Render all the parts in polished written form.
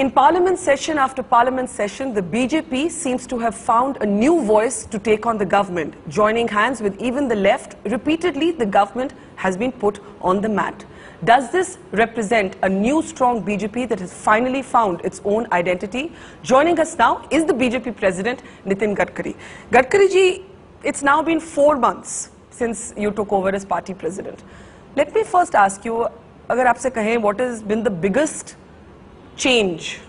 In parliament session after parliament session, the BJP seems to have found a new voice to take on the government. Joining hands with even the left, repeatedly the government has been put on the mat. Does this represent a new strong BJP that has finally found its own identity? Joining us now is the BJP president, Nitin Gadkari. Gadkari ji, it's now been 4 months since you took over as party president. Let me first ask you, agar aapse kahe, what has been the biggest change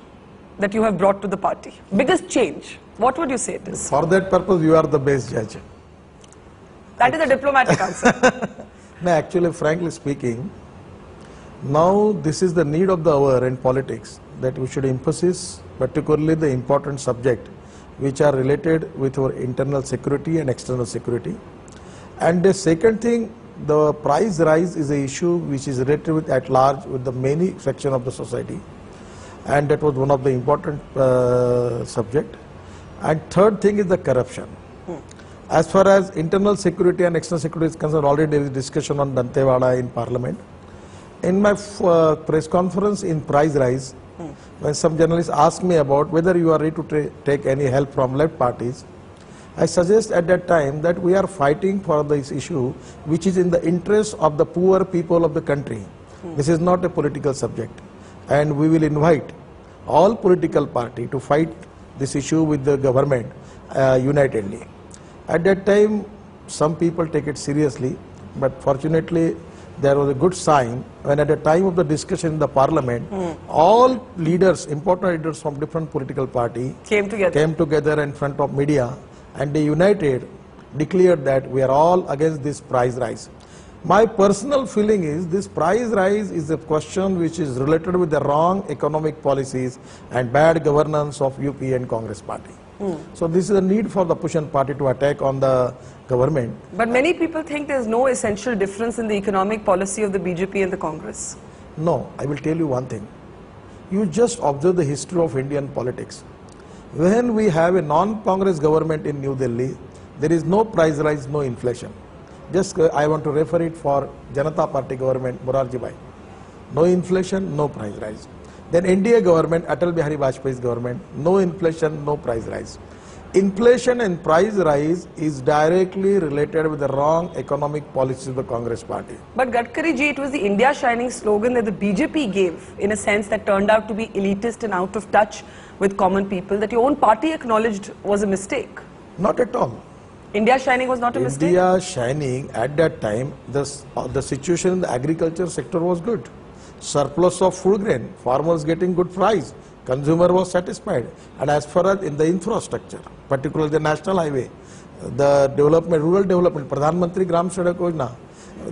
that you have brought to the party? Biggest change. What would you say it is? For that purpose, you are the best judge. That is a diplomatic answer. No, actually, frankly speaking, now this is the need of the hour in politics that we should emphasize particularly the important subject which are related with our internal security and external security. And the second thing, the price rise is an issue which is related with at large with the many section of the society. And that was one of the important subject. And third thing is the corruption. As far as internal security and external security is concerned, already there is discussion on Dantewada in Parliament. In my press conference in price rise, when some journalists asked me about whether you are ready to take any help from left parties, I suggest at that time that we are fighting for this issue which is in the interest of the poor people of the country. This is not a political subject. And we will invite all political parties to fight this issue with the government unitedly. At that time, some people take it seriously, but fortunately, there was a good sign when at the time of the discussion in the parliament, all leaders, important leaders from different political parties came together in front of media and they united, declared that we are all against this price rise. My personal feeling is this price rise is a question which is related with the wrong economic policies and bad governance of UP and Congress party. So this is a need for the Pushan party to attack on the government. But many people think there is no essential difference in the economic policy of the BJP and the Congress. No, I will tell you one thing. You just observe the history of Indian politics. When we have a non-Congress government in New Delhi, there is no price rise, no inflation. Just I want to refer it for Janata party government, Morarji Bhai. No inflation, no price rise. Then NDA government, Atal Bihari Vajpayee's government, no inflation, no price rise. Inflation and price rise is directly related with the wrong economic policies of the Congress party. But Gadkari ji, it was the India Shining slogan that the BJP gave, in a sense that turned out to be elitist and out of touch with common people, that your own party acknowledged was a mistake. Not at all. India Shining was not a mistake? India Shining, at that time, the situation in the agriculture sector was good. Surplus of food grain, farmers getting good price, consumer was satisfied. And as far as in the infrastructure, particularly the national highway, the development, rural development, Pradhan Mantri Gram Sadak Yojana,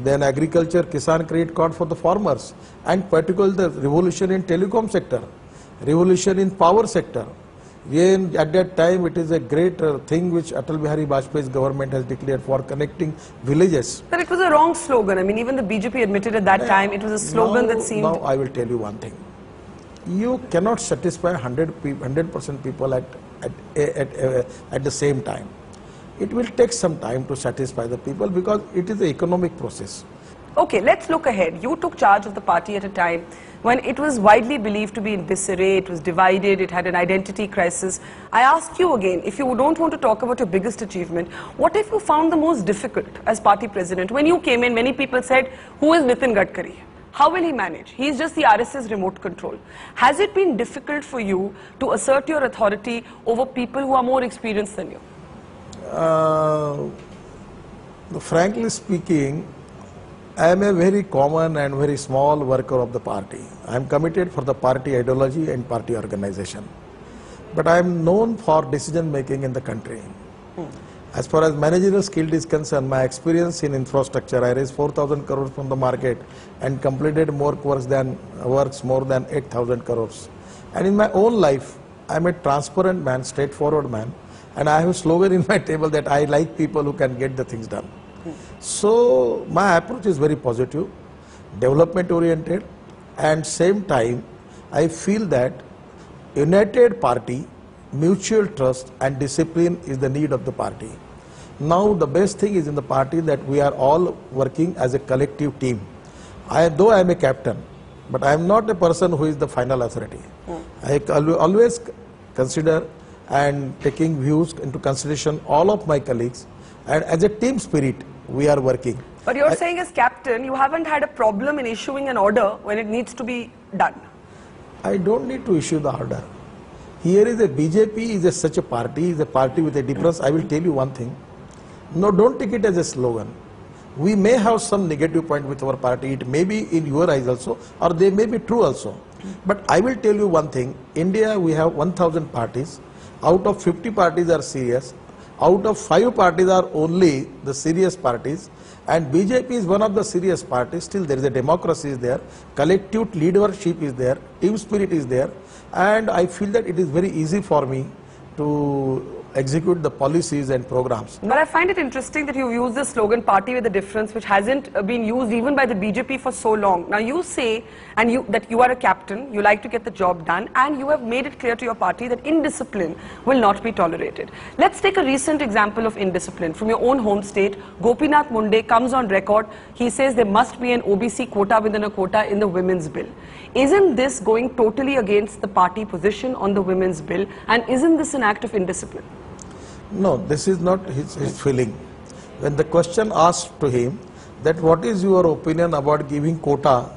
then agriculture, Kisan Credit Card for the farmers, and particularly the revolution in telecom sector, revolution in power sector. At that time, it is a great thing which Atal Bihari Vajpayee's government has declared for connecting villages. But it was a wrong slogan. I mean, even the BJP admitted at that time it was a slogan that seemed... Now, I will tell you one thing. You cannot satisfy 100% people at the same time. It will take some time to satisfy the people because it is an economic process. Okay, let's look ahead. You took charge of the party at a time when it was widely believed to be in disarray, it was divided, it had an identity crisis. I ask you again, if you don't want to talk about your biggest achievement, what have you found the most difficult as party president? When you came in, many people said, who is Nitin Gadkari? How will he manage? He is just the RSS remote control. Has it been difficult for you to assert your authority over people who are more experienced than you? Frankly speaking, I am a very common and very small worker of the party. I am committed for the party ideology and party organization. But I am known for decision making in the country. As far as managerial skill is concerned, my experience in infrastructure, I raised 4,000 crores from the market and completed more works more than 8,000 crores. And in my own life, I am a transparent man, straightforward man. And I have a slogan in my table that I like people who can get the things done. So my approach is very positive, development oriented, and same time I feel that united party, mutual trust and discipline is the need of the party. Now the best thing is in the party that we are all working as a collective team. Though I am a captain, But I am not a person who is the final authority. I always consider and taking views into consideration all of my colleagues, and as a team spirit we are working. But you're saying as captain, you haven't had a problem in issuing an order when it needs to be done. I don't need to issue the order. Here is a BJP is such a party, is a party with a difference. I will tell you one thing. No, don't take it as a slogan. We may have some negative point with our party. It may be in your eyes also, or they may be true also. But I will tell you one thing. India, we have 1,000 parties. Out of 50 parties are serious. Out of 5 parties are only the serious parties. And BJP is one of the serious parties. Still there is a democracy is there. Collective leadership is there. Team spirit is there. And I feel that it is very easy for me to execute the policies and programs. But I find it interesting that you use the slogan "Party with a Difference," which hasn't been used even by the BJP for so long. Now you say that you are a captain, you like to get the job done, and you have made it clear to your party that indiscipline will not be tolerated. Let's take a recent example of indiscipline from your own home state. Gopinath Munde comes on record. He says there must be an OBC quota within a quota in the women's bill. Isn't this going totally against the party position on the women's bill, and isn't this an act of indiscipline? No, this is not his feeling. When the question asked to him that what is your opinion about giving quota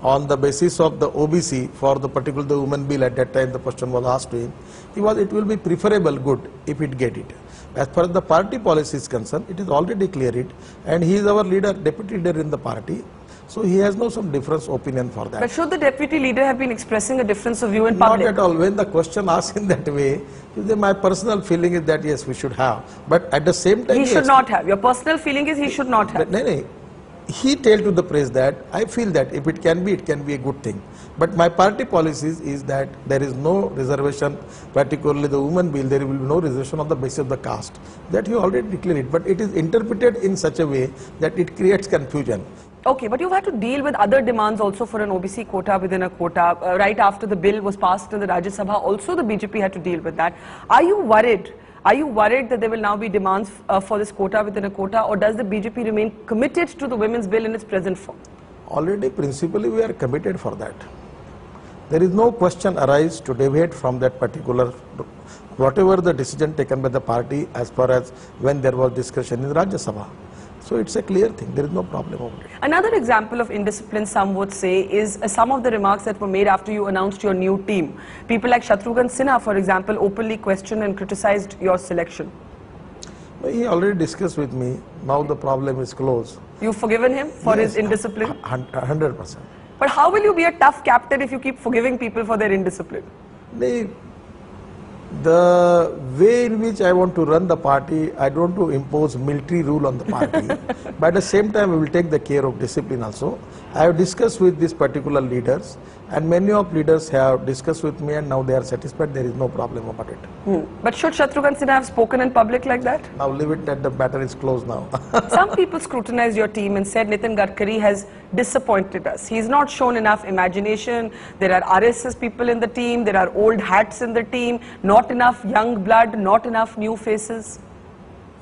on the basis of the OBC for the particular the women bill, at that time the question was asked to him, it will be preferable good if it get it. As far as the party policy is concerned, it is already cleared, and he is our leader, deputy leader in the party. So he has no some different opinion for that. But should the deputy leader have been expressing a difference of view in public? Not at all. When the question asked in that way, my personal feeling is that yes, we should have. But at the same time, he should not have. Your personal feeling is he should not have. No. He told to the press that I feel that if it can be a good thing. But my party policies is that there is no reservation, particularly the women bill, there will be no reservation on the basis of the caste. That he already declared it. But it is interpreted in such a way that it creates confusion. Okay, but you've had to deal with other demands also for an OBC quota within a quota. Right after the bill was passed in the Rajya Sabha, also the BJP had to deal with that. Are you worried? Are you worried that there will now be demands for this quota within a quota, or does the BJP remain committed to the women's bill in its present form? Already, principally, we are committed for that. There is no question arise to deviate from that particular, whatever the decision taken by the party as far as when there was discussion in the Rajya Sabha. So it's a clear thing, there is no problem over it. Another example of indiscipline, some would say, is some of the remarks that were made after you announced your new team. People like Shatrughan Sinha, for example, openly questioned and criticized your selection. He already discussed with me, now the problem is closed. You've forgiven him for his indiscipline? 100%. But how will you be a tough captain if you keep forgiving people for their indiscipline? The way in which I want to run the party, I don't want to impose military rule on the party. But at the same time, we will take the care of discipline also. I have discussed with these particular leaders, and many of leaders have discussed with me, and now they are satisfied. There is no problem about it. But should Shatrughan Sinha have spoken in public like that? Now leave it that the matter is closed now. Some people scrutinized your team and said Nitin Gadkari has disappointed us. He's not shown enough imagination. There are RSS people in the team. There are old hats in the team. Not enough young blood. Not enough new faces.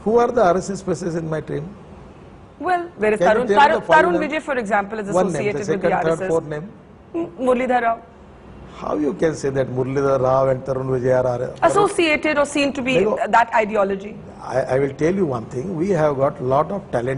Who are the RSS faces in my team? Well, there is Tarun Vijay, for example, is associated with the RSS. Third, fourth name? Muralidhar Rao. How you can say that Muralidhar Rao and Tarun Vijay are associated or seen to be that ideology? I will tell you one thing. We have got lot of talent.